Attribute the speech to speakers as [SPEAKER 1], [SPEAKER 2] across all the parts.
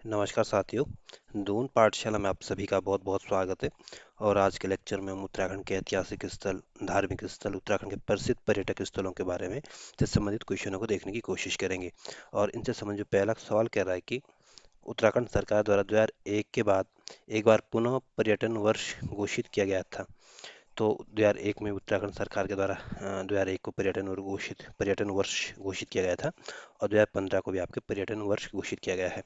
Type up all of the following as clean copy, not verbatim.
[SPEAKER 1] नमस्कार साथियों। दून पाठशाला में आप सभी का बहुत बहुत स्वागत है। और आज के लेक्चर में हम उत्तराखंड के ऐतिहासिक स्थल, धार्मिक स्थल, उत्तराखंड के प्रसिद्ध पर्यटक स्थलों के बारे में से संबंधित क्वेश्चनों को देखने की कोशिश करेंगे। और इनसे संबंधित पहला सवाल कह रहा है कि उत्तराखंड सरकार द्वारा 2001 के बाद एक बार पुनः पर्यटन वर्ष घोषित किया गया था। तो 2001 में उत्तराखंड सरकार के द्वारा 2001 को पर्यटन वर्ष घोषित किया गया था। और 2015 को भी आपके पर्यटन वर्ष घोषित किया गया है।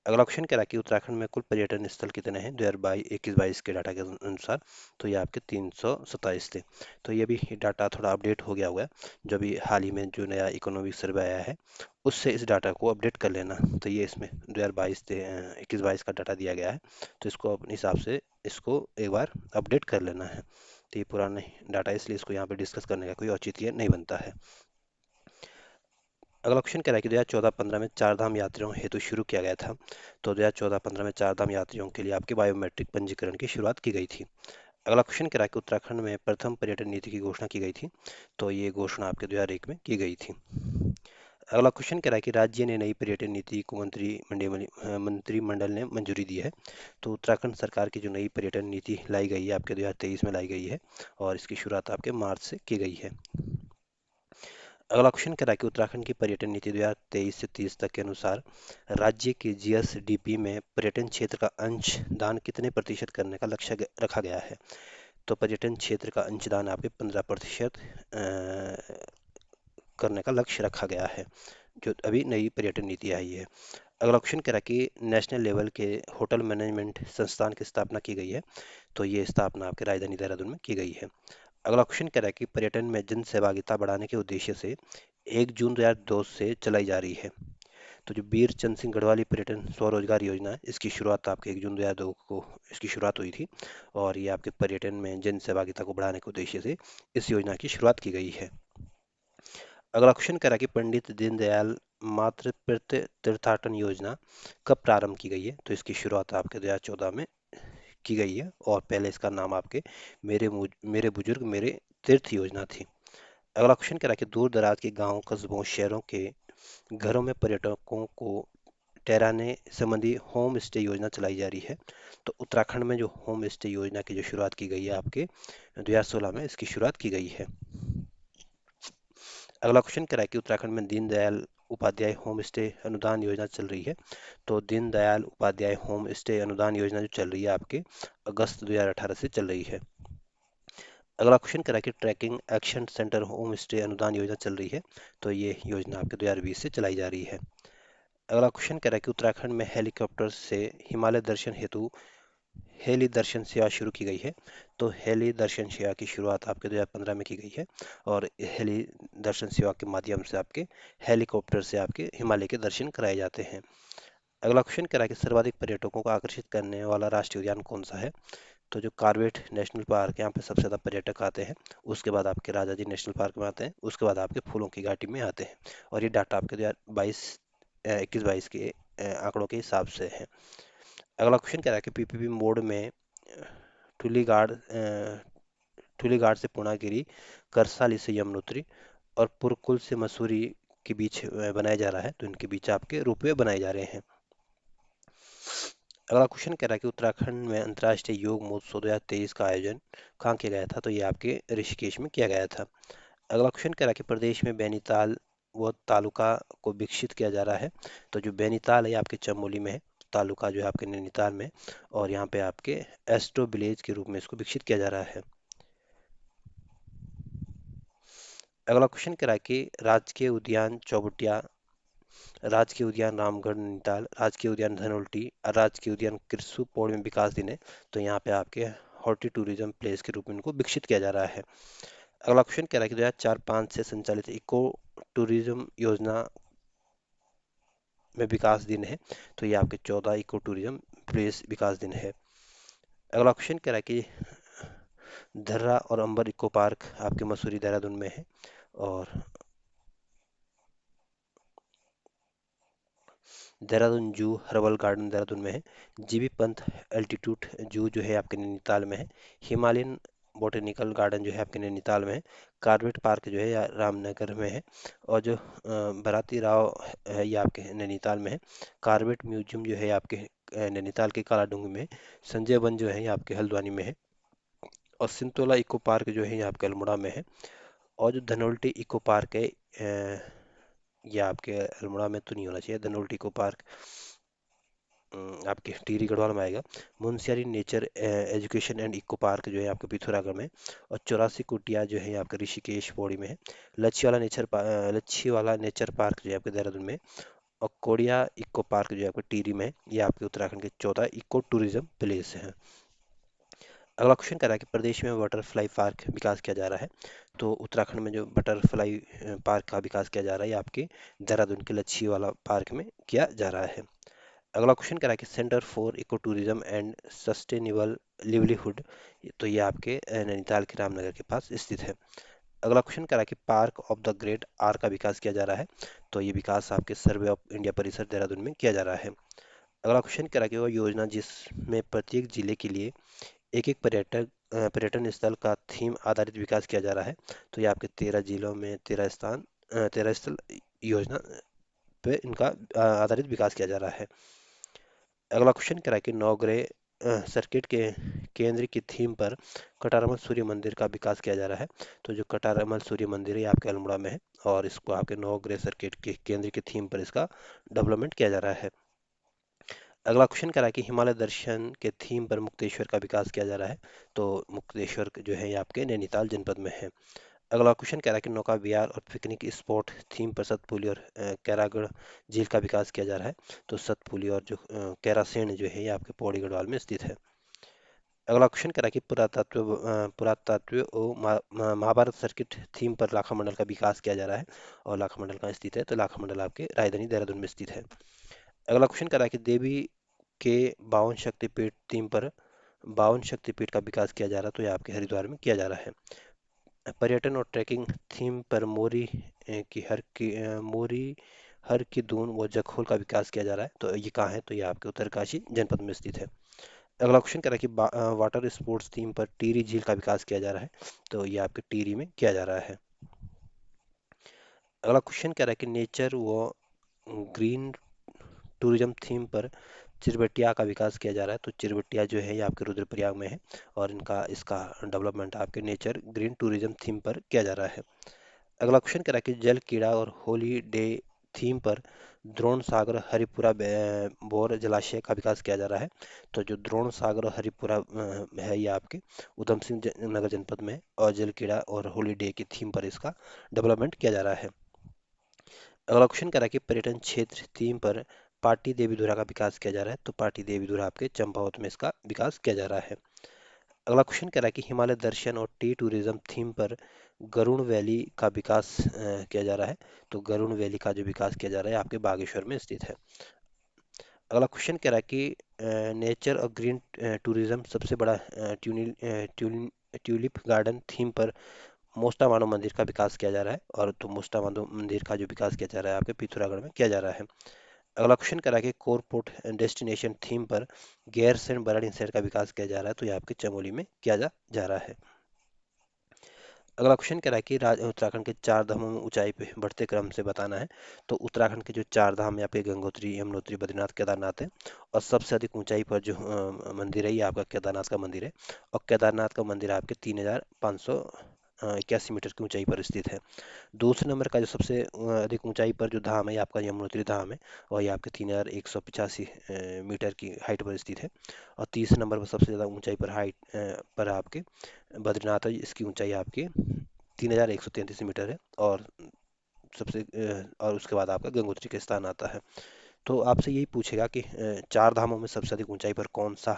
[SPEAKER 1] अगला क्वेश्चन कह रहा है कि उत्तराखंड में कुल पर्यटन स्थल कितने हैं 2021-22 के डाटा के अनुसार। तो ये आपके 327 थे। तो ये भी डाटा थोड़ा अपडेट हो गया हुआ है। जो भी हाल ही में जो नया इकोनॉमिक सर्वे आया है उससे इस डाटा को अपडेट कर लेना। तो ये इसमें 2022 से 21-22 का डाटा दिया गया है। तो इसको अपने हिसाब से इसको एक बार अपडेट कर लेना है। तो ये पुराना डाटा इसलिए इसको यहाँ पे डिस्कस करने का कोई औचित्य नहीं बनता है। अगला क्वेश्चन कह रहा है कि 2014-15 में चार धाम यात्रियों हेतु शुरू किया गया था। तो 2014-15 में चार धाम यात्रियों के लिए आपके बायोमेट्रिक पंजीकरण की शुरुआत की गई थी। अगला क्वेश्चन कह रहा है कि उत्तराखंड में प्रथम पर्यटन नीति की घोषणा की गई थी। तो ये घोषणा आपके 2001 में की गई थी। अगला क्वेश्चन कह रहा है कि राज्य ने नई पर्यटन नीति को मंत्रिमंडल ने मंजूरी दी है। तो उत्तराखंड सरकार की जो नई पर्यटन नीति लाई गई है आपके 2023 में लाई गई है। और इसकी शुरुआत आपके मार्च से की गई है। अगला क्वेश्चन कह रहा है कि उत्तराखंड की पर्यटन नीति 2023 से 30 तक के अनुसार राज्य के जीएसडीपी में पर्यटन क्षेत्र का अंश दान कितने प्रतिशत करने का लक्ष्य रखा गया है। तो पर्यटन क्षेत्र का अंशदान आपके 15% करने का लक्ष्य रखा गया है, जो अभी नई पर्यटन नीति आई है। अगला क्वेश्चन कह रहा है कि नेशनल लेवल के होटल मैनेजमेंट संस्थान की स्थापना की गई है। तो ये स्थापना आपके राजधानी देहरादून में की गई है। अगला क्वेश्चन कह रहा है कि पर्यटन में जन सहभागिता बढ़ाने के उद्देश्य से 1 जून 2002 से चलाई जा रही है। तो जो बीर चंद सिंह गढ़वाली पर्यटन स्वरोजगार योजना है इसकी शुरुआत आपके 1 जून 2002 को इसकी शुरुआत हुई थी। और ये आपके पर्यटन में जन सहभागिता को बढ़ाने के उद्देश्य से इस योजना की शुरुआत की गई है। अगला क्वेश्चन कह रहा है कि पंडित दीनदयाल मातृत्व तीर्थाटन योजना कब प्रारंभ की गई है। तो इसकी शुरुआत आपके 2014 में की गई है। और पहले इसका नाम आपके मेरे बुजुर्ग मेरे तीर्थ योजना थी। अगला क्वेश्चन कह रहा है कि दूर दराज के गांवों कस्बों शहरों के घरों में पर्यटकों को ठहराने संबंधी होम स्टे योजना चलाई जा रही है। तो उत्तराखंड में जो होम स्टे योजना की जो शुरुआत की गई है आपके 2016 में इसकी शुरुआत की गई है। अगला क्वेश्चन कह रहा है कि उत्तराखंड में दीनदयाल उपाध्याय होम स्टे अनुदान योजना चल रही है। तो दीनदयाल उपाध्याय होम स्टे अनुदान योजना जो चल रही है आपके अगस्त 2018 से चल रही है। अगला क्वेश्चन कह रहा है कि trekking action centre home stay अनुदान योजना चल रही है। तो ये योजना आपके 2020 से चलाई जा रही है। अगला क्वेश्चन कह रहा है कि उत्तराखंड में हेलीकॉप्टर से हिमालय दर्शन हेतु हेली दर्शन सेवा शुरू की गई है। तो हेली दर्शन सेवा की शुरुआत आपके 2015 में की गई है। और हेली दर्शन सेवा के माध्यम से आपके हेलीकॉप्टर से आपके हिमालय के दर्शन कराए जाते हैं। अगला क्वेश्चन कह रहा है कि सर्वाधिक पर्यटकों को आकर्षित करने वाला राष्ट्रीय उद्यान कौन सा है। तो जो कार्बेट नेशनल पार्क है यहाँ पे सबसे ज़्यादा पर्यटक आते हैं। उसके बाद आपके राजा जी नेशनल पार्क में आते हैं। उसके बाद आपके फूलों की घाटी में आते हैं। और ये डाटा आपके 2022 21-22 के आंकड़ों के हिसाब से है। अगला क्वेश्चन कह रहा है कि पीपीपी मोड में ठुलीगाड़ ठुलीगाड़ से पूर्णागिरी, करसाली से यमुनोत्री और पुरकुल से मसूरी के बीच बनाया जा रहा है। तो इनके बीच आपके रोपवे बनाए जा रहे हैं। अगला क्वेश्चन कह रहा है कि उत्तराखंड में अंतर्राष्ट्रीय योग महोत्सव 2023 का आयोजन कहाँ किया गया था। तो ये आपके ऋषिकेश में किया गया था। अगला क्वेश्चन कह रहा है कि प्रदेश में बैनीताल व तालुका को विकसित किया जा रहा है। तो जो बैनीताल है आपके चमोली में है। तालुका जो है आपके नैनीताल में। और यहाँ पे आपके एस्ट्रो विलेज के रूप में इसको विकसित किया जा रहा है। अगला क्वेश्चन कह रहा है कि राजकीय उद्यान चौबटिया, राजकीय उद्यान रामगढ़ नैनीताल, राजकीय उद्यान धनोल्टी और राजकीय उद्यान किरसू पौड़ी में विकास दिन है। तो यहाँ पे आपके हॉर्टी टूरिज्म प्लेस के रूप में इनको विकसित किया जा रहा है। अगला क्वेश्चन कह रहा है कि 2004-5 से संचालित इको टूरिज्म योजना में विकास दिन है। तो ये आपके 14 इको टूरिज्म प्लेस विकास दिन है। अगला क्वेश्चन कह रहा है कि धर्रा और अंबर इको पार्क आपके मसूरी देहरादून में है। और देहरादून जू हर्बल गार्डन देहरादून में है। जीबी पंत एल्टीट्यूड जू जो है आपके नैनीताल में है। हिमालयन बोटेनिकल गार्डन जो है आपके नैनीताल में है। कार्बेट पार्क जो है या रामनगर में है। और जो बराती राव है ये आपके नैनीताल में है। कार्बेट म्यूजियम जो है आपके नैनीताल के कालाडूंगी में है। संजय वन जो है ये आपके हल्द्वानी में है। और सिंतोला इको पार्क जो है ये आपके अल्मोड़ा में है। और जो धनोल्टी इको पार्क है ये आपके अल्मोड़ा में तो नहीं होना चाहिए। धनोल्टी इको पार्क आपके टिहरी गढ़वाल में आएगा। Munsiyari nature education and eco park जो है आपके पिथौरागढ़ में। और 84 कुटिया जो है आपके ऋषिकेश पौड़ी में है। लच्छी वाला नेचर पार्क जो है आपके देहरादून में। और कोडिया इको पार्क जो है आपके टिहरी में है। ये आपके उत्तराखंड के 14 इको टूरिज्म प्लेस है। अगला क्वेश्चन कह रहा है कि प्रदेश में बटरफ्लाई पार्क विकास किया जा रहा है। तो उत्तराखंड में जो बटरफ्लाई पार्क का विकास किया जा रहा है ये आपके देहरादून के लच्छी वाला पार्क में किया जा रहा है। अगला क्वेश्चन कह रहा है कि centre for ecotourism and sustainable livelihood, तो ये आपके नैनीताल के रामनगर के पास स्थित है। अगला क्वेश्चन कह रहा है कि पार्क ऑफ द ग्रेट आर का विकास किया जा रहा है। तो ये विकास आपके सर्वे ऑफ इंडिया परिसर देहरादून में किया जा रहा है। अगला क्वेश्चन कह रहा है कि वह योजना जिसमें प्रत्येक जिले के लिए एक एक पर्यटन स्थल का थीम आधारित विकास किया जा रहा है। तो ये आपके 13 जिलों में 13 स्थल योजना पे इनका आधारित विकास किया जा रहा है। अगला क्वेश्चन कह रहा है कि सर्किट के केंद्र की थीम पर कटारमल सूर्य मंदिर का विकास किया जा रहा है। तो जो कटारमल सूर्य मंदिर है ये आपके अल्मोड़ा में है। और इसको आपके नवग्रह सर्किट के केंद्र की थीम पर इसका डेवलपमेंट किया जा रहा है। अगला क्वेश्चन कह रहा है कि हिमालय दर्शन के थीम पर मुक्तेश्वर का विकास किया जा रहा है। तो मुक्तेश्वर जो है ये आपके नैनीताल जनपद में है। अगला क्वेश्चन कह रहा है कि नौका विहार और पिकनिक स्पॉट थीम पर सतपुली और कैरागढ़ झील का विकास किया जा रहा है। तो सतपुली और जो कैरासेन जो है ये आपके पौड़ी गढ़वाल में स्थित है। अगला क्वेश्चन कह रहा है कि पुरातत्व और महाभारत सर्किट थीम पर लाखा मंडल का विकास किया जा रहा है। और लाखा मंडल कहाँ स्थित है? तो लाखा मंडल आपके राजधानी देहरादून में स्थित है। अगला क्वेश्चन कह रहा है कि देवी के 52 शक्तिपीठ थीम पर 52 शक्तिपीठ का विकास किया जा रहा है। तो ये आपके हरिद्वार में किया जा रहा है। पर्यटन और ट्रैकिंग थीम पर मोरी हर की दून व जखोल का विकास किया जा रहा है। तो ये कहाँ है? तो ये आपके उत्तरकाशी जनपद में स्थित है। अगला क्वेश्चन कह रहा है कि वाटर स्पोर्ट्स थीम पर टिहरी झील का विकास किया जा रहा है। तो ये आपके टिहरी में किया जा रहा है। अगला क्वेश्चन कह रहा है कि नेचर व ग्रीन टूरिज्म थीम पर चिरबटिया का विकास किया जा रहा है। तो चिरबटिया जो है ये आपके रुद्रप्रयाग में है। और इसका डेवलपमेंट आपके नेचर ग्रीन टूरिज्म थीम पर किया जा रहा है। अगला क्वेश्चन कह रहा है कि जल कीड़ा और होली डे थीम पर द्रोण सागर हरिपुरा बोर जलाशय का विकास किया जा रहा है। तो जो द्रोण सागर और हरिपुरा है ये आपके उधम सिंह नगर जनपद में है। और जल कीड़ा और होली डे की थीम पर इसका डेवलपमेंट किया जा रहा है। अगला क्वेश्चन कह रहा है कि पर्यटन क्षेत्र थीम पर पाटी देवीधुरा का विकास किया जा रहा है। तो पाटी देवीधुरा आपके चंपावत में इसका विकास किया जा रहा है। अगला क्वेश्चन कह रहा है कि हिमालय दर्शन और टी टूरिज्म थीम पर गरुड़ वैली का विकास किया जा रहा है। तो गरुड़ वैली का जो विकास किया जा रहा है आपके बागेश्वर में स्थित है। अगला क्वेश्चन कह रहा है कि नेचर और ग्रीन टूरिज्म सबसे बड़ा ट्यूलिप गार्डन थीम पर मोस्टा मानव मंदिर का विकास किया जा रहा है। और तो मोस्टा मानव मंदिर का जो विकास किया जा रहा है आपके पिथौरागढ़ में किया जा रहा है। अगला क्वेश्चन करा कि कोरपोर्ट डेस्टिनेशन थीम पर गैरसैंण बराड़ीसैंण का विकास किया जा रहा है। तो ये आपके चमोली में किया जा रहा है। अगला क्वेश्चन कह रहा है कि उत्तराखंड के चार धामों में ऊंचाई पे बढ़ते क्रम से बताना है। तो उत्तराखंड के जो चार धाम है आपके गंगोत्री, यमुनोत्री, बद्रीनाथ, केदारनाथ है। और सबसे अधिक ऊंचाई पर जो मंदिर है ये आपका केदारनाथ का मंदिर है। और केदारनाथ का मंदिर आपके 3581 मीटर की ऊंचाई पर स्थित है। दूसरे नंबर का जो सबसे अधिक ऊंचाई पर जो धाम है ये आपका यमुनोत्री धाम है। और ये आपके 3185 मीटर की हाइट पर स्थित है। और तीसरे नंबर पर सबसे ज़्यादा ऊंचाई पर पर आपके बद्रीनाथ है। इसकी ऊंचाई आपकी 3133 मीटर है। और और उसके बाद आपका गंगोत्री का स्थान आता है। तो आपसे यही पूछेगा कि चार धामों में सबसे अधिक ऊंचाई पर कौन सा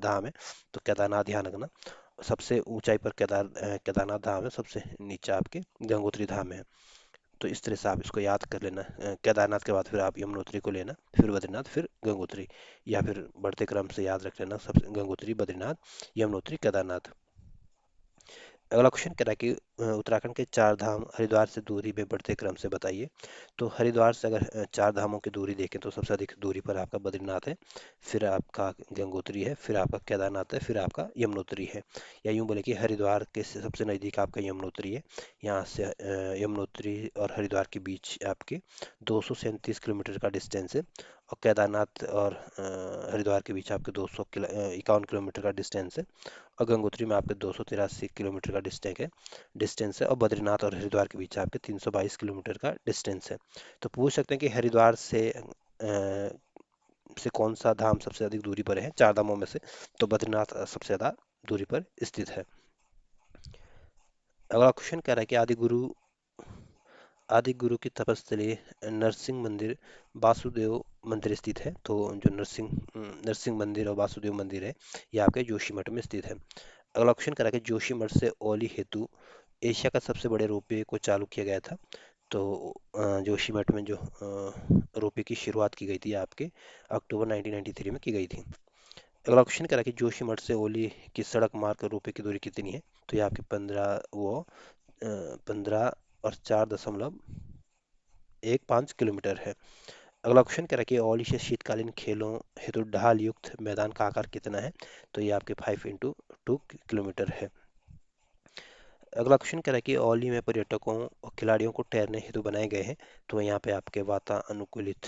[SPEAKER 1] धाम है? तो केदारनाथ ध्यान रखना। सबसे ऊंचाई पर केदारनाथ धाम है। सबसे नीचे आपके गंगोत्री धाम है। तो इस तरह से आप इसको याद कर लेना। केदारनाथ के बाद फिर आप यमुनोत्री को लेना, फिर बद्रीनाथ, फिर गंगोत्री। या फिर बढ़ते क्रम से याद रख लेना, सबसे गंगोत्री, बद्रीनाथ, यमुनोत्री, केदारनाथ। अगला क्वेश्चन कह रहा है कि उत्तराखंड के चार धाम हरिद्वार से दूरी में बढ़ते क्रम से बताइए। तो हरिद्वार से अगर चार धामों की दूरी देखें तो सबसे अधिक दूरी पर आपका बद्रीनाथ है, फिर आपका गंगोत्री है, फिर आपका केदारनाथ है, फिर आपका यमुनोत्री है। या यूं बोले कि हरिद्वार के सबसे नज़दीक आपका यमुनोत्री है। यहाँ से यमुनोत्री और हरिद्वार के बीच आपके 237 किलोमीटर का डिस्टेंस है। और केदारनाथ और हरिद्वार के बीच आपके 251 किलोमीटर का डिस्टेंस है। और गंगोत्री में आपके 283 किलोमीटर का डिस्टेंस है। और बद्रीनाथ और हरिद्वार के बीच आपके 322 किलोमीटर का डिस्टेंस है। तो पूछ सकते हैं कि हरिद्वार से कौन सा धाम सबसे अधिक दूरी पर है चार धामों में से। तो बद्रीनाथ सबसे ज़्यादा दूरी पर स्थित है। अगला क्वेश्चन कह रहा है कि आदि गुरु की तपस्थली नरसिंह मंदिर वासुदेव मंदिर स्थित है। तो जो नरसिंह मंदिर और वासुदेव मंदिर है ये आपके जोशीमठ में स्थित है। अगला क्वेश्चन करा कि जोशीमठ से ओली हेतु एशिया का सबसे बड़े रोपवे को चालू किया गया था। तो जोशीमठ में जो रोपवे की शुरुआत की गई थी आपके अक्टूबर 1993 में की गई थी। अगला क्वेश्चन करा कि जोशीमठ से ओली की सड़क मार्ग रोपवे की दूरी कितनी है। तो ये आपके 15 और 4.15 किलोमीटर है। अगला क्वेश्चन कह रहा है कि ओली से शीतकालीन खेलों हेतु ढाल युक्त मैदान का आकार कितना है। तो ये आपके 5 × 2 किलोमीटर है। अगला क्वेश्चन कह रहा है कि ओली में पर्यटकों और खिलाड़ियों को ठहरने हेतु बनाए गए हैं। तो यहाँ पे आपके वातानुकूलित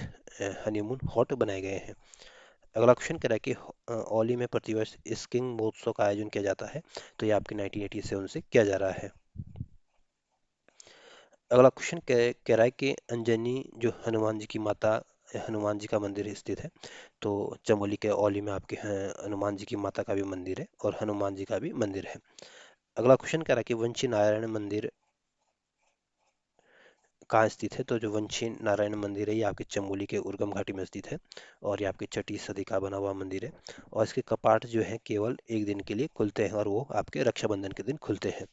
[SPEAKER 1] हनीमून हॉट बनाए गए हैं। अगला क्वेश्चन कह रहा है कि ओली में प्रतिवर्ष स्कीइंग महोत्सव का आयोजन किया जाता है। तो ये आपके 1987 से किया जा रहा है। अगला क्वेश्चन कह रहा है कि अंजनी जो हनुमान जी का मंदिर स्थित है। तो चमोली के औली में आपके हनुमान जी की माता का भी मंदिर है और हनुमान जी का भी मंदिर है। अगला क्वेश्चन कह रहा है कि वंशी नारायण मंदिर कहाँ स्थित है। तो जो वंशी नारायण मंदिर है ये आपके चमोली के उर्गम घाटी में स्थित है और ये आपकी 6ठी सदी का बना हुआ मंदिर है। और इसके कपाट जो है केवल एक दिन के लिए खुलते हैं और वो आपके रक्षाबंधन के दिन खुलते हैं।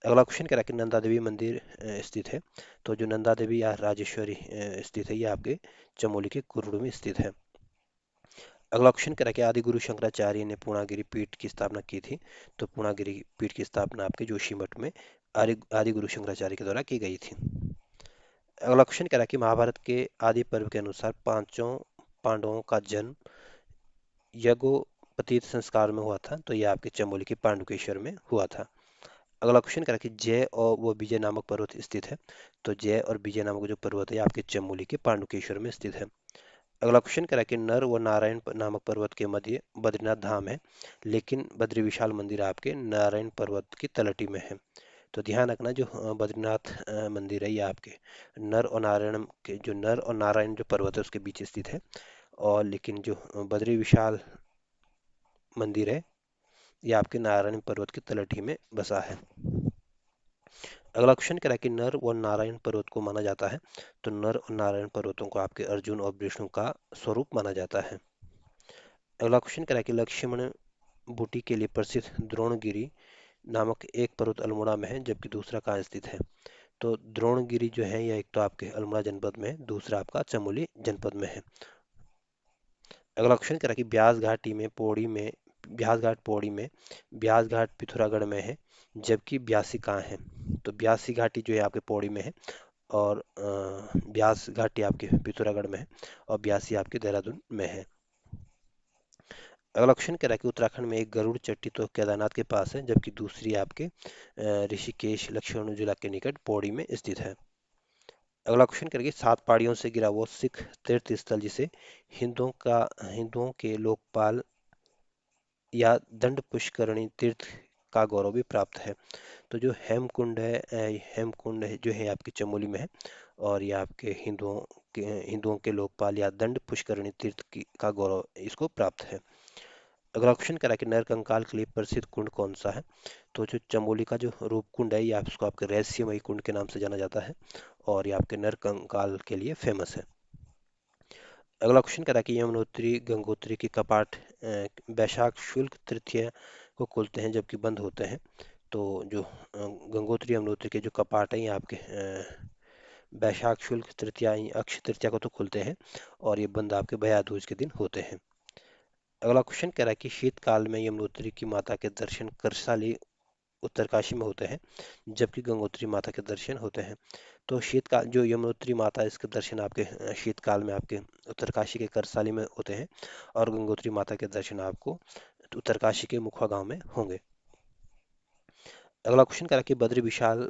[SPEAKER 1] अगला क्वेश्चन कह रहा है कि नंदा देवी मंदिर स्थित है। तो जो नंदा देवी या राजेश्वरी स्थित है ये आपके चमोली के कुर्रु में स्थित है। अगला क्वेश्चन कह रहा है कि आदि गुरु शंकराचार्य ने पूर्णागिरि पीठ की स्थापना की थी। तो पूर्णागिरि पीठ की स्थापना आपके जोशीमठ में आदि गुरु शंकराचार्य के द्वारा की गई थी। अगला क्वेश्चन कह रहा है कि महाभारत के आदि पर्व के अनुसार पांचों पांडवों का जन्म यज्ञोपवीत संस्कार में हुआ था। तो यह आपके चमोली के पांडुकेश्वर में हुआ था। अगला क्वेश्चन कह रहा है कि जय और वो विजय नामक पर्वत स्थित है। तो जय और विजय नामक जो पर्वत है आपके चमोली के पांडुकेश्वर में स्थित है। अगला क्वेश्चन कह रहा है कि नर व नारायण नामक पर्वत के मध्य बद्रीनाथ धाम है, लेकिन बद्री विशाल मंदिर आपके नारायण पर्वत की तलहटी में है। तो ध्यान रखना जो बद्रीनाथ मंदिर है ये आपके नर और नारायण जो पर्वत है उसके बीच स्थित है। और लेकिन जो बद्री विशाल मंदिर है ये आपके नारायण पर्वत की तलहटी में बसा है। अगला क्वेश्चन कह रहा है कि नर व नारायण पर्वत को माना जाता है। तो नर और नारायण पर्वतों को आपके अर्जुन और विष्णु का स्वरूप माना जाता है। अगला क्वेश्चन कह रहा है कि लक्ष्मण बूटी के लिए प्रसिद्ध द्रोणगिरी नामक एक पर्वत अल्मोड़ा में है, जबकि दूसरा कहाँ स्थित है। तो द्रोणगिरी जो है यह एक तो आपके अल्मोड़ा जनपद में है, दूसरा आपका चमोली जनपद में है। अगला क्वेश्चन कह रहा है कि ब्यास घाट पौड़ी में ब्यास घाट पिथौरागढ़ में है, जबकि ब्यासी कहाँ है। तो ब्यासी घाटी जो है आपके पौड़ी में है और ब्यास घाटी आपके पिथौरागढ़ में है और ब्यासी आपके देहरादून में है। अगला क्वेश्चन कह रहा है कि उत्तराखंड में एक गरुड़ चट्टी तो केदारनाथ के पास है, जबकि दूसरी आपके ऋषिकेश लक्ष्मण झूला के निकट पौड़ी में स्थित है। अगला क्वेश्चन करेंगे 7 पहाड़ियों से घिरा वो सिख तीर्थ स्थल जिसे हिंदुओं के लोकपाल या दंड पुष्करणी तीर्थ का गौरव भी प्राप्त है। तो जो हेमकुंड है जो है आपके चमोली में है और ये आपके हिंदुओं के लोकपाल या दंड पुष्करणी का गौरव इसको प्राप्त है। अगला क्वेश्चन करा कि नरकंकाल के लिए प्रसिद्ध कुंड कौन सा है। तो जो चमोली का जो रूप कुंड है ये इसको आपके रहस्यमयी कुंड के नाम से जाना जाता है और ये आपके नरकंकाल के लिए फेमस है। अगला क्वेश्चन करा कि यमुनोत्री गंगोत्री के कपाट वैशाख शुक्ल तृतीया को खुलते हैं जबकि बंद होते हैं। तो जो गंगोत्री यमुनोत्री के जो कपाट हैं ये आपके वैशाख शुक्ल तृतीया अक्षय तृतीया को तो खुलते हैं और ये बंद आपके भैया दूज के दिन होते हैं। अगला क्वेश्चन कह रहा है कि शीतकाल में यमुनोत्री की माता के दर्शन उत्तरकाशी में होते हैं, जबकि गंगोत्री माता के दर्शन होते हैं। तो शीतकाल जो यमुनोत्री माता है, इसके दर्शन आपके शीतकाल में आपके उत्तरकाशी के करसाली में होते हैं, और गंगोत्री माता के दर्शन आपको उत्तरकाशी के मुखवा गांव में होंगे। अगला क्वेश्चन कह रहा है कि बद्री विशाल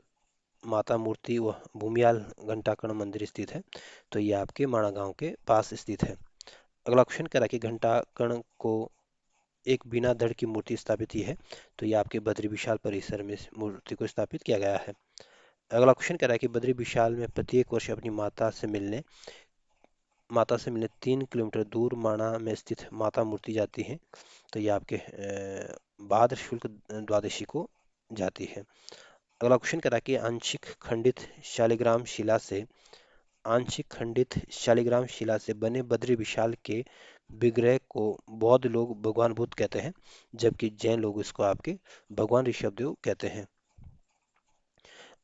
[SPEAKER 1] माता मूर्ति व भूमियाल घंटाकर्ण मंदिर स्थित है। तो ये आपके माणा गांव के पास स्थित है। अगला क्वेश्चन कह रहा है कि घंटाकर्ण को एक बिना धड़ की मूर्ति स्थापित की है। तो ये आपके बद्री विशाल परिसर में इस मूर्ति को स्थापित किया गया है। अगला क्वेश्चन कह रहा है कि बद्री विशाल में प्रत्येक वर्ष अपनी माता से मिलने 3 किलोमीटर दूर माणा में स्थित माता मूर्ति जाती है। तो ये आपके भाद्र शुक्ल द्वादशी को जाती है। अगला क्वेश्चन कह रहा है कि आंशिक खंडित शालिग्राम शिला से बने बद्री विशाल के विग्रह को बौद्ध लोग भगवान बुद्ध कहते हैं, जबकि जैन लोग इसको आपके भगवान ऋषभदेव कहते हैं।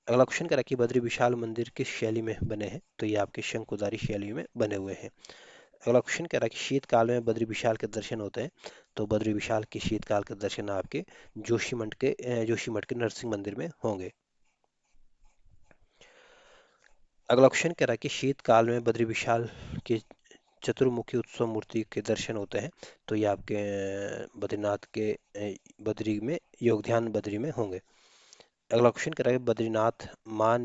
[SPEAKER 1] अगला क्वेश्चन कह रहा है कि बद्री विशाल मंदिर किस शैली में बने हैं। तो ये आपके शंकुधारी शैली में बने हुए हैं। अगला क्वेश्चन कह रहा है कि शीतकाल में बद्री विशाल के दर्शन होते हैं। तो बद्री विशाल के शीतकाल के दर्शन आपके जोशीमठ के नरसिंह मंदिर में होंगे। अगला क्वेश्चन कह रहा है कि शीतकाल में बद्री विशाल की चतुर्मुखी उत्सव मूर्ति के दर्शन होते हैं। तो ये आपके बद्रीनाथ के बद्री में योगध्यान बद्री में होंगे। अगला क्वेश्चन कह रहा है कि बद्रीनाथ मान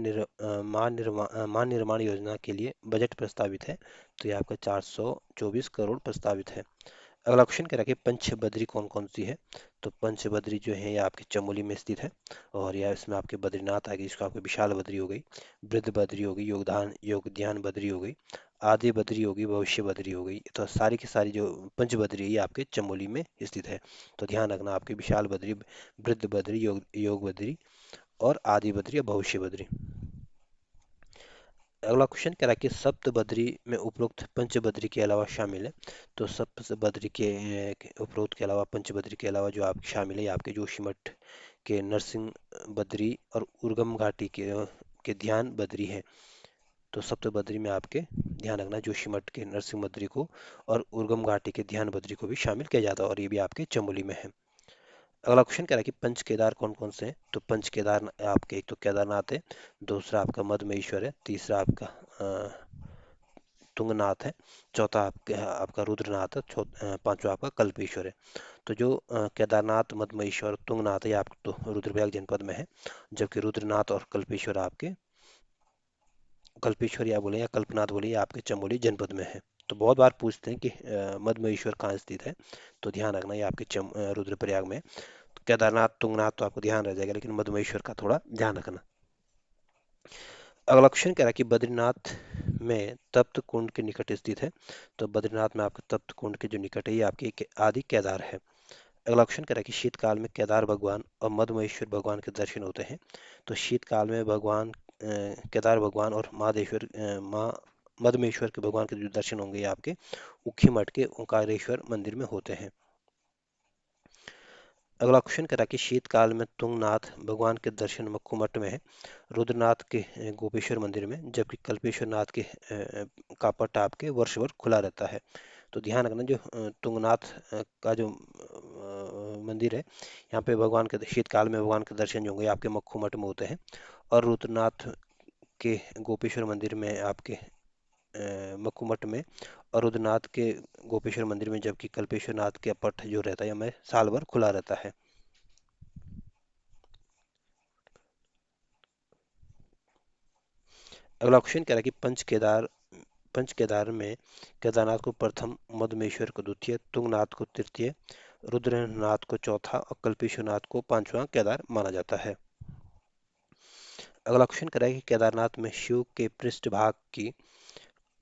[SPEAKER 1] निर्माण योजना के लिए बजट प्रस्तावित है। तो ये आपका 424 करोड़ प्रस्तावित है। अगला क्वेश्चन कह रहा है कि पंचबद्री कौन कौन सी है। तो पंचबद्री जो है ये आपके चमोली में स्थित है, और यह इसमें आपके बद्रीनाथ आ गई, इसको आपके विशाल बद्री हो गई, वृद्ध बद्री हो गई, योगध्यान बद्री हो गई, आदि बद्री हो गई, भविष्य बद्री हो गई। तो सारी की सारी जो पंचबद्री है ये आपके चमोली में स्थित है। तो ध्यान रखना, आपके विशाल बद्री, वृद्ध बद्री, योग बद्री और आदि बद्री या भविष्य बद्री। अगला क्वेश्चन कह रहा है कि सप्त बद्री में उपरोक्त पंचबद्री के अलावा शामिल है। तो सप्त बद्री के उपरोक्त के अलावा पंचबद्री के अलावा जो आप शामिल है, ये आपके जोशीमठ के नरसिंह बद्री और उर्गम घाटी के ध्यान बद्री है। तो सप्त बद्री में आपके ध्यान रखना जोशीमठ के नरसिंह बद्री को और उर्गम घाटी के ध्यान बद्री को भी शामिल किया जाता है, और ये भी आपके चमोली में है। अगला क्वेश्चन कह रहा है कि पंच केदार कौन कौन से हैं। तो पंच केदार आपके एक तो केदारनाथ है, दूसरा आपका मधमहेश्वर है, तीसरा आपका तुंगनाथ है, चौथा आपका रुद्रनाथ है, पांचवा आपका कल्पेश्वर है। तो जो केदारनाथ, मधमहेश्वर, तुंगनाथ है, आपको तो रुद्रप्रयाग जनपद में है, जबकि रुद्रनाथ और कल्पेश्वर या बोले या कल्पनाथ बोले, ये आपके चमोली जनपद में है। तो बहुत बार पूछते हैं कि मधमहेश्वर कहाँ स्थित है। तो ध्यान रखना, ये आपके रुद्रप्रयाग में। केदारनाथ, तुंगनाथ तो आपको ध्यान रह जाएगा, लेकिन मधुमेश्वर का थोड़ा ध्यान रखना। अगला क्वेश्चन कह रहा है कि बद्रीनाथ में तप्त कुंड के निकट स्थित है। तो बद्रीनाथ में आपके तप्त कुंड के जो निकट है, ये आपके आदि केदार है। अगला क्वेश्चन कह रहा है कि शीतकाल में केदार भगवान और मधुमेश्वर भगवान के दर्शन होते हैं। तो शीतकाल में केदार भगवान और माँ मधुमेश्वर के भगवान के जो दर्शन होंगे, ये आपके उखी मठ के ओंकारेश्वर मंदिर में होते हैं। अगला क्वेश्चन कह रहा है कि शीतकाल में तुंगनाथ भगवान के दर्शन मक्खू मठ में है, रुद्रनाथ के गोपेश्वर मंदिर में, जबकि कल्पेश्वर नाथ के का पट आपके वर्ष भर खुला रहता है। तो ध्यान रखना, जो तुंगनाथ का जो मंदिर है, यहाँ पे भगवान के शीतकाल में भगवान के दर्शन जो होंगे आपके मक्खू मठ में होते हैं, और रुद्रनाथ के गोपेश्वर मंदिर में आपके मक्खू मठ में, और रुद्रनाथ के गोपेश्वर मंदिर में, जबकि कल्पेश्वर नाथ के पट जो रहता है हमें साल भर खुला रहता है। अगला क्वेश्चन कह रहा है कि पंच केदार में केदारनाथ को प्रथम, मधुमेश्वर को द्वितीय, तुंगनाथ को तृतीय, रुद्रनाथ को चौथा और कल्पेश्वर नाथ को पांचवा केदार माना जाता है। अगला क्वेश्चन कह रहा है कि केदारनाथ में शिव के पृष्ठ भाग की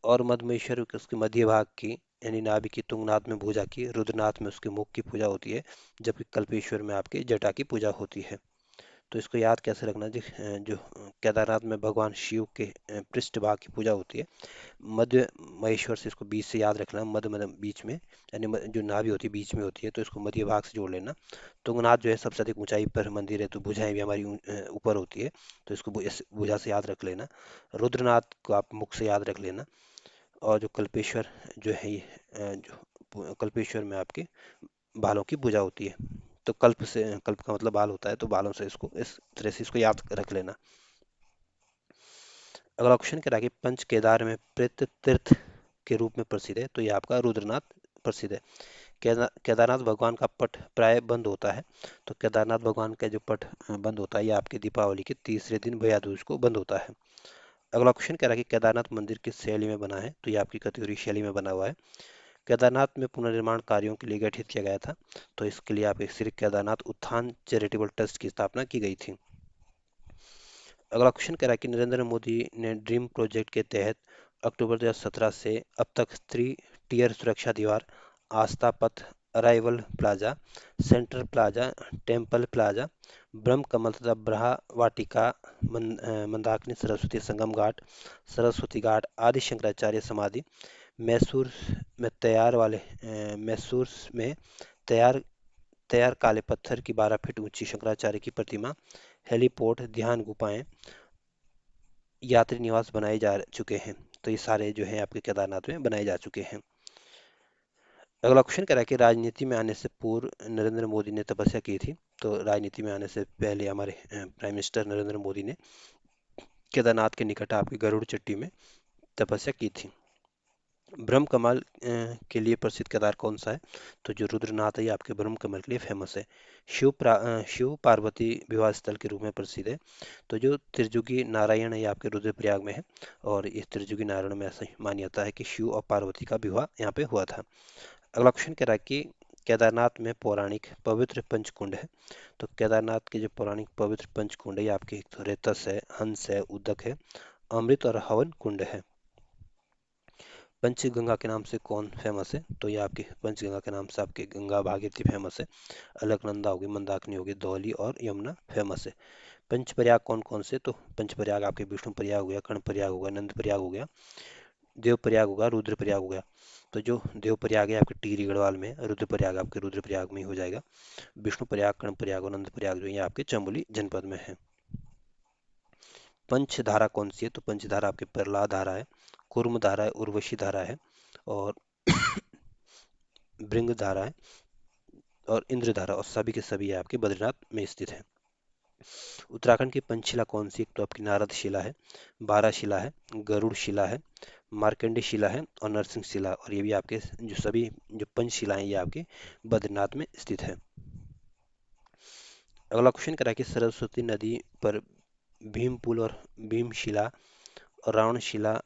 [SPEAKER 1] और मधुमेश्वर के उसके मध्य भाग की यानी नाभि की, तुंगनाथ में भुजा की, रुद्रनाथ में उसके मुख की पूजा होती है, जबकि कल्पेश्वर में आपके जटा की पूजा होती है। तो इसको याद कैसे रखना जी, जो केदारनाथ में भगवान शिव के पृष्ठ भाग की पूजा होती है, मध्य महेश्वर से इसको बीच से याद रखना, मध्य मतलब बीच में, यानी जो नाभि होती है बीच में होती है, तो इसको मध्य भाग से जोड़ लेना। तुंगनाथ जो है सबसे अधिक ऊंचाई पर मंदिर है, तो भुजाएं भी हमारी ऊपर होती है, तो इसको भुजा से याद रख लेना। रुद्रनाथ को आप मुख से याद रख लेना, और जो कल्पेश्वर जो है ये जो कल्पेश्वर में आपके बालों की पूजा होती है। तो कल्प से, कल्प का मतलब बाल होता है, तो बालों से इसको इस तरह से इसको याद रख लेना। अगला क्वेश्चन कह रहा है कि पंच केदार में प्रेत तीर्थ के रूप में प्रसिद्ध है, तो ये आपका रुद्रनाथ प्रसिद्ध है। केदारनाथ भगवान का पट प्राय बंद होता है, तो केदारनाथ भगवान का जो पट बंद होता है ये आपके दीपावली के तीसरे दिन भैया दूज को बंद होता है। अगला क्वेश्चन कह रहा है कि केदारनाथ मंदिर किस शैली में बना है, तो ये आपकी कैटेगरी शैली में बना हुआ है। केदारनाथ में पुनर्निर्माण कार्यों के लिए गठित किया गया था, तो इसके लिए आप एक श्री केदारनाथ उत्थान चैरिटेबल ट्रस्ट की स्थापना की गई थी। अगला क्वेश्चन कह रहा है कि नरेंद्र मोदी ने ड्रीम प्रोजेक्ट के तहत अक्टूबर 2017 से अब तक 3 टियर सुरक्षा दीवार, आस्था पथ, arrival plaza, central plaza, temple plaza, ब्रह्म कमल तथा ब्रहा वाटिका, मंदाकिनी सरस्वती संगम घाट, सरस्वती घाट, आदि शंकराचार्य समाधि, मैसूर में तैयार मैसूर में तैयार तैयार काले पत्थर की 12 फीट ऊंची शंकराचार्य की प्रतिमा, हेलीपोर्ट, ध्यान गुफाएं, यात्री निवास बनाए जा चुके हैं। तो ये सारे जो है आपके केदारनाथ में बनाए जा चुके हैं। अगला क्वेश्चन कह रहा है कि राजनीति में आने से पूर्व नरेंद्र मोदी ने तपस्या की थी, तो राजनीति में आने से पहले हमारे प्राइम मिनिस्टर नरेंद्र मोदी ने केदारनाथ के निकट आपकी गरुड़ चट्टी में तपस्या की थी। ब्रह्म कमल के लिए प्रसिद्ध केदार कौन सा है, तो जो रुद्रनाथ है ये आपके ब्रह्म कमल के लिए फेमस है। शिव पार्वती विवाह स्थल के रूप में प्रसिद्ध है, तो जो त्रिजुगी नारायण है ये आपके रुद्रप्रयाग में है, और इस त्रिजुगी नारायण में ऐसी मान्यता है कि शिव और पार्वती का विवाह यहाँ पे हुआ था। अगला क्वेश्चन कह रहा है कि केदारनाथ में पौराणिक पवित्र पंचकुंड है, तो केदारनाथ के जो पौराणिक पवित्र पंचकुंड है ये आपके एक तो रेतस है, हंस है, उदक है, अमृत और हवन कुंड है। पंचगंगा के नाम से कौन फेमस है, तो ये आपके पंचगंगा के नाम से आपके गंगा भागीरथी फेमस है, अलकनंदा होगी, मंदाकिनी होगी, धौली और यमुना फेमस है। पंचप्रयाग कौन कौन से, तो पंचप्रयाग आपके विष्णु प्रयाग हो गया, कर्ण प्रयाग हो गया, नंद प्रयाग हो गया, देव प्रयाग होगा, रुद्र प्रयाग हो गया। तो जो देव प्रयाग है आपके टिहरी गढ़वाल में, रुद्र प्रयाग आपके रुद्र प्रयाग में ही हो जाएगा। विष्णु प्रयाग, कर्ण प्रयाग और नंद प्रयाग जो है आपके चमोली जनपद में है। पंचधारा कौन सी है, तो पंचधारा आपके प्रहलाद धारा है, कुर्म धारा है, उर्वशी धारा है, और भृंग धारा है, और इंद्र धारा, और सभी के सभी आपके बद्रीनाथ में स्थित है। उत्तराखंड की पंचशिला कौन सी, तो आपकी नारद शिला है, बारह शिला है, गरुड़ शिला है, मार्कंडी शिला है, और नरसिंह शिला, और ये भी आपके जो सभी जो पंचशिलाएं ये आपके बद्रीनाथ में स्थित है। अगला क्वेश्चन करा कि सरस्वती नदी पर भीम पुल और भीमशिला और रावणशिला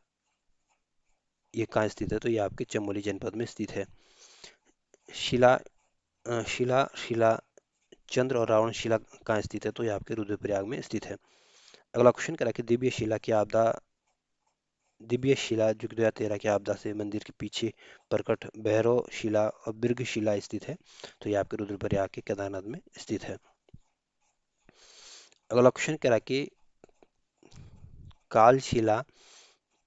[SPEAKER 1] ये कहाँ स्थित है, तो ये आपके चमोली जनपद में स्थित है। शिला शिला शिला चंद्र और रावण शिला कहाँ स्थित है, तो ये आपके रुद्रप्रयाग में स्थित है। अगला क्वेश्चन करा कि दिव्य शिला जो कि 2013 की आपदा से मंदिर के पीछे प्रकट भैरव शिला और बिर्ग शिला स्थित है, तो ये आपके रुद्रप्रयाग के केदारनाथ में स्थित है। अगला क्वेश्चन करा कि काल शिला,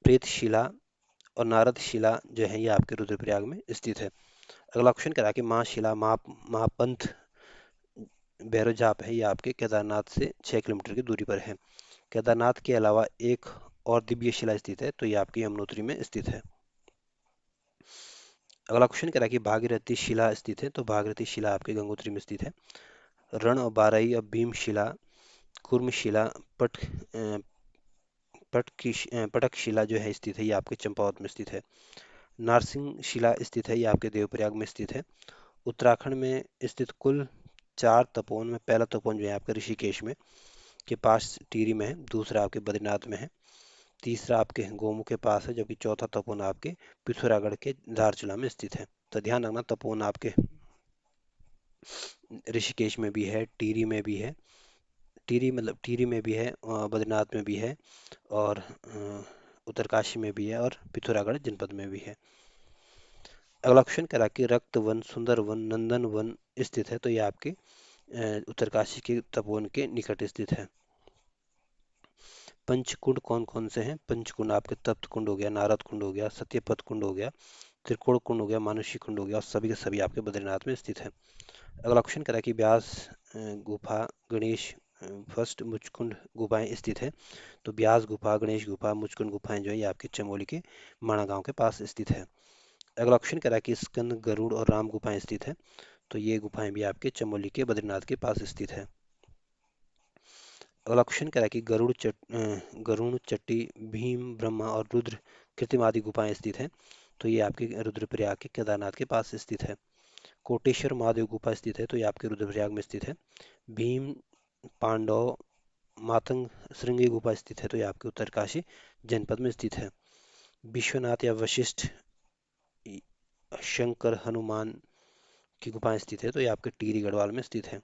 [SPEAKER 1] प्रेत शिला और नारद शिला जो है ये आपके रुद्रप्रयाग में स्थित है। अगला क्वेश्चन करा कि महाशिला महापंथ भैरव जाप है ये आपके केदारनाथ से 6 किलोमीटर की दूरी पर है। केदारनाथ के अलावा एक और दिव्य शिला स्थित है, तो ये आपकी यमुनोत्री में स्थित है। अगला क्वेश्चन कह रहा है कि भागीरथी शिला स्थित है, तो भागीरथी शिला आपके गंगोत्री में स्थित है। रण और बाराई और भीम शिला, कुर्म शिला, पट पटक शिला जो है स्थित है ये आपके चंपावत में स्थित है। नारसिंह शिला स्थित है ये आपके देवप्रयाग में स्थित है। उत्तराखंड में स्थित कुल 4 तपोवन में पहला तपोवन जो है आपका ऋषिकेश में के पास टिहरी में है, दूसरा आपके बद्रीनाथ में है, तीसरा आपके गोमुख के पास है, जबकि चौथा तपोवन आपके पिथौरागढ़ के धारचूला में स्थित है। तो ध्यान रखना तपोवन आपके ऋषिकेश में भी है, टिहरी में भी है, टिहरी में भी है, बद्रीनाथ में भी है, और उत्तरकाशी में भी है, और पिथौरागढ़ जनपद में भी है। अगला क्वेश्चन करा कि रक्त वन, सुंदर वन, नंदन वन स्थित है, तो ये आपके उत्तरकाशी के तपोवन के निकट स्थित है। पंचकुंड कौन कौन से हैं, पंचकुंड आपके तप्त कुंड हो गया, नारद कुंड हो गया, सत्यपथ कुंड हो गया, त्रिकोण कुंड हो गया, मानुषी कुंड हो गया, और सभी के सभी आपके बद्रीनाथ में स्थित है। अगला क्वेश्चन करा कि व्यास गुफा, गणेश फर्स्ट, मुचकुंड गुफाएं स्थित है, तो व्यास गुफा, गणेश गुफा, मुचकुंद गुफाएं जो है ये आपके चमोली के माणा गांव के पास स्थित है। अगला क्वेश्चन करा कि स्कंद, गरुड़ और राम गुफाएं स्थित है, तो ये गुफाएं भी आपके चमोली के बद्रीनाथ के पास स्थित है। अगला क्वेश्चन कह रहा है कि गरुड़ चट्टी, भीम, ब्रह्मा और रुद्र कृत्रिम आदि गुफाएं स्थित हैं। तो ये आपके रुद्रप्रयाग के केदारनाथ के पास स्थित है। कोटेश्वर महादेव गुफा स्थित है, तो ये आपके रुद्रप्रयाग में स्थित है। भीम, पांडव, मातंग श्रृंगी गुफा स्थित है, तो ये आपके उत्तरकाशी जनपद में स्थित है। विश्वनाथ या वशिष्ठ, शंकर, हनुमान की गुफाएं स्थित है, तो ये आपके टिहरी गढ़वाल में स्थित है।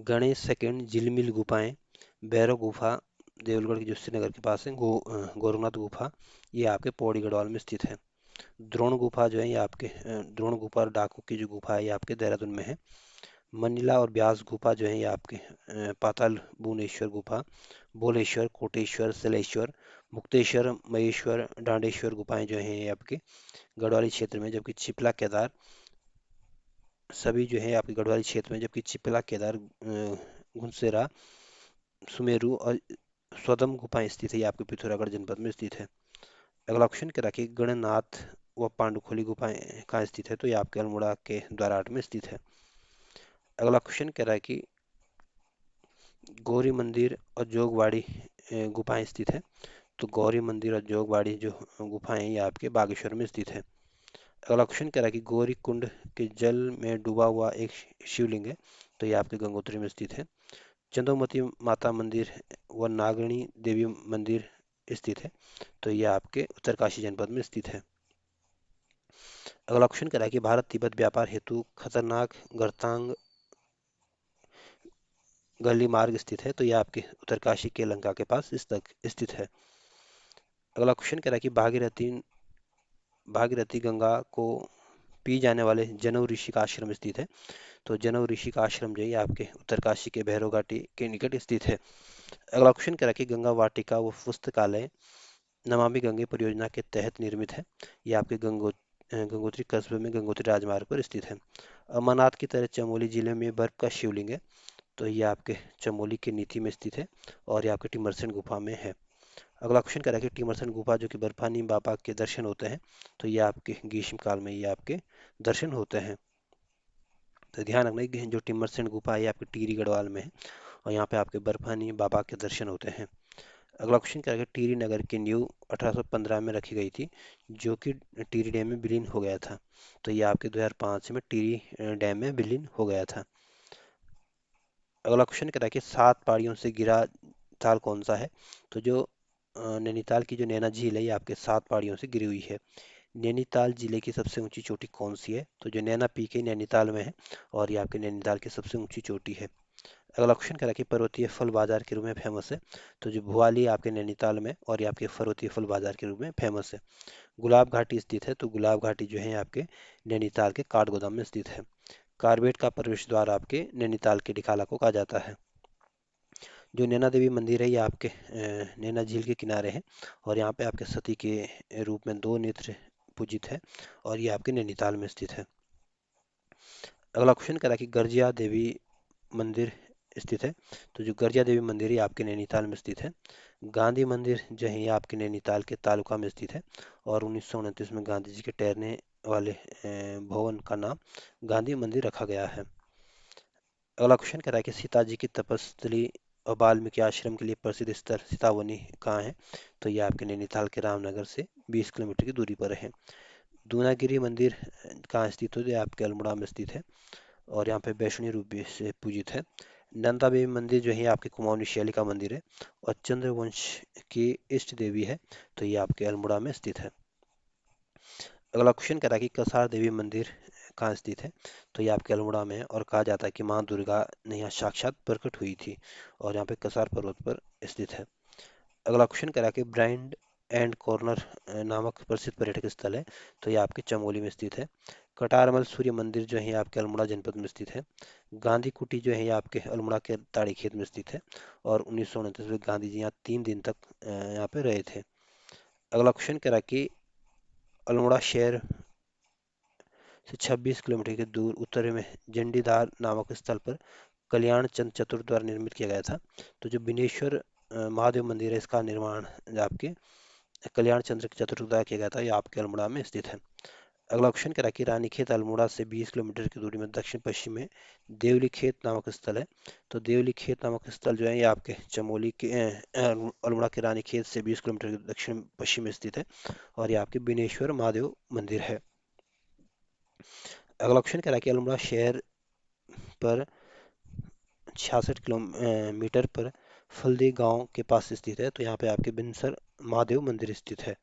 [SPEAKER 1] गणेश सेकंड, झिलमिल गुफाएं, भैरव गुफा देवलगढ़ की जो श्रीनगर के पास है, गोरखनाथ गुफा ये आपके पौड़ी गढ़वाल में स्थित है। द्रोण गुफा जो है ये आपके द्रोण गुफा और डाकू की जो गुफा है ये आपके देहरादून में है। मंडला और ब्यास गुफा जो है ये आपके पाताल भुवनेश्वर गुफा, भोलेश्वर, कोटेश्वर, सलेश्वर, मुक्तेश्वर, महेश्वर, डांडेश्वर गुफाएं जो हैं ये आपके गढ़वाली क्षेत्र में, जबकि चिपला केदार सभी जो है आपके गढ़वाली क्षेत्र में, जबकि चिपला केदार, घुनसेरा, सुमेरु और स्वदम गुफाएं स्थित है, ये आपके पिथौरागढ़ जनपद में स्थित है। अगला ऑप्शन क्या रखिए, गणनाथ व पांडुखोली गुफाएं कहाँ स्थित है, तो ये आपके अल्मोड़ा के द्वाराहाट में स्थित है। अगला क्वेश्चन कह रहा है कि गौरी मंदिर और जोगवाड़ी गुफाएं स्थित है, तो गौरी मंदिर और जोगवाड़ी जो गुफाएं हैं ये आपके बागेश्वर में स्थित है। अगला क्वेश्चन कह रहा है कि गौरी कुंड के जल में डूबा हुआ एक शिवलिंग है, तो ये आपके गंगोत्री में स्थित है। चंद्रमती माता मंदिर व नागणी देवी मंदिर स्थित है, तो ये आपके उत्तरकाशी जनपद में स्थित है। अगला क्वेश्चन कह रहा है कि भारत तिब्बत व्यापार हेतु खतरनाक गर्तांग गली मार्ग स्थित है, तो यह आपके उत्तरकाशी के लंका के पास स्थित है। अगला क्वेश्चन कह रहा है कि भागीरथी गंगा को पी जाने वाले जनऊ ऋषि का आश्रम स्थित है, तो जनऊ ऋषि का आश्रम जो है ये आपके उत्तरकाशी के भैरव घाटी के निकट स्थित है। अगला क्वेश्चन कह रहा है कि गंगा वाटिका व पुस्तकालय नमामि गंगे परियोजना के तहत निर्मित है, ये आपके गंगोत्री कस्बे में गंगोत्री राजमार्ग पर स्थित है। अमरनाथ की तरह चमोली जिले में बर्फ का शिवलिंग है, तो ये आपके चमोली के नीति में स्थित है और ये आपके टिमरसन गुफा में है। अगला क्वेश्चन कह रहा है कि टिमरसन गुफा जो कि बर्फानी बाबा के दर्शन होते हैं, तो ये आपके ग्रीष्म काल में ये आपके दर्शन होते हैं। तो ध्यान रखना कि जो टिमरसन गुफा है ये आपके टिहरी गढ़वाल में है और यहाँ पे आपके बर्फानी बाबा के दर्शन होते हैं। अगला क्वेश्चन क्या है कि टिहरी नगर की नींव 1815 में रखी गई थी, जो कि टिहरी डैम में विलीन हो गया था, तो ये आपके 2005 में टिहरी डैम में विलीन हो गया था। अगला क्वेश्चन कहता है कि 7 पहाड़ियों से घिरा ताल कौन सा है, तो जो नैनीताल की जो नैना झील है ये आपके 7 पहाड़ियों से घिरी हुई है। नैनीताल जिले की सबसे ऊंची चोटी कौन सी है, तो जो नैना पीक है नैनीताल में है और ये आपके नैनीताल की सबसे ऊंची चोटी है। अगला क्वेश्चन कह रहा है कि पर्वतीय फल बाजार के रूप में फेमस है, तो जो भुआली आपके नैनीताल में और ये आपके पर्वतीय फल बाजार के रूप में फेमस है। गुलाब घाटी स्थित है, तो गुलाब घाटी जो है आपके नैनीताल के काठगोदाम में स्थित है। कार्बेट का प्रवेश द्वार आपके नैनीताल के डिकाला को कहा जाता है। जो नैना देवी मंदिर है ये आपके नैना झील के किनारे है और यहाँ पे आपके सती के रूप में 2 नेत्र पूजित है और ये आपके नैनीताल में स्थित है। अगला क्वेश्चन कह रहा है कि गर्जिया देवी मंदिर स्थित है, तो जो गर्जिया देवी मंदिर है ये आपके नैनीताल में स्थित है। गांधी मंदिर जो है ये आपके नैनीताल के तालुका में स्थित है और 1929 में गांधी जी के ठहरने वाले भवन का नाम गांधी मंदिर रखा गया है। अगला क्वेश्चन कह रहा है कि सीता जी की तपस्थली और वाल्मीकि आश्रम के लिए प्रसिद्ध स्थल सीतावनी कहाँ है, तो ये आपके नैनीताल के रामनगर से 20 किलोमीटर की दूरी पर है। दूनागिरी मंदिर कहाँ स्थित है, तो ये आपके अल्मोड़ा में स्थित है और यहाँ पे वैष्णो रूप से पूजित है। नंदा देवी मंदिर जो है आपके कुमाऊनी शैली का मंदिर है और चंद्रवंश की इष्ट देवी है, तो ये आपके अल्मोड़ा में स्थित है। अगला क्वेश्चन कह रहा है कि कसार देवी मंदिर कहाँ स्थित है, तो ये आपके अल्मोड़ा में है और कहा जाता है कि माँ दुर्गा ने यहाँ साक्षात प्रकट हुई थी और यहाँ पे कसार पर्वत पर स्थित है। अगला क्वेश्चन कह रहा है कि ब्रांड एंड कॉर्नर नामक प्रसिद्ध पर्यटक स्थल है, तो ये आपके चमोली में स्थित है। कटारमल सूर्य मंदिर जो है ये आपके अल्मोड़ा जनपद में स्थित है। गांधी कुटी जो है ये आपके अल्मोड़ा के ताड़ी खेत में स्थित है और 1929 में गांधी जी यहाँ 3 दिन तक यहाँ पे रहे थे। अगला क्वेश्चन कह रहा है कि अल्मोड़ा शहर से 26 किलोमीटर की दूर उत्तर में जंडीदार नामक स्थल पर कल्याण चंद चतुर्थ द्वारा निर्मित किया गया था, तो जो बिनेश्वर महादेव मंदिर है इसका निर्माण आपके कल्याण चंद्र चतुर्थ द्वारा किया गया था, ये आपके अल्मोड़ा में स्थित है। अगला ऑप्शन कह रहा है कि रानीखेत अल्मोड़ा से 20 किलोमीटर की दूरी में दक्षिण पश्चिम में देवली खेत नामक स्थल है। तो देवली खेत नामक स्थल जो है ये आपके चमोली के अल्मोड़ा के रानीखेत से 20 किलोमीटर के दक्षिण पश्चिम में स्थित है और ये आपके बिनेश्वर महादेव मंदिर है। अगला ऑप्शन कह रहा है कि अल्मोड़ा शहर पर 66 किलोमीटर पर फल्दी गांव के पास स्थित है। तो यहाँ पे आपके बिनसर महादेव मंदिर स्थित है।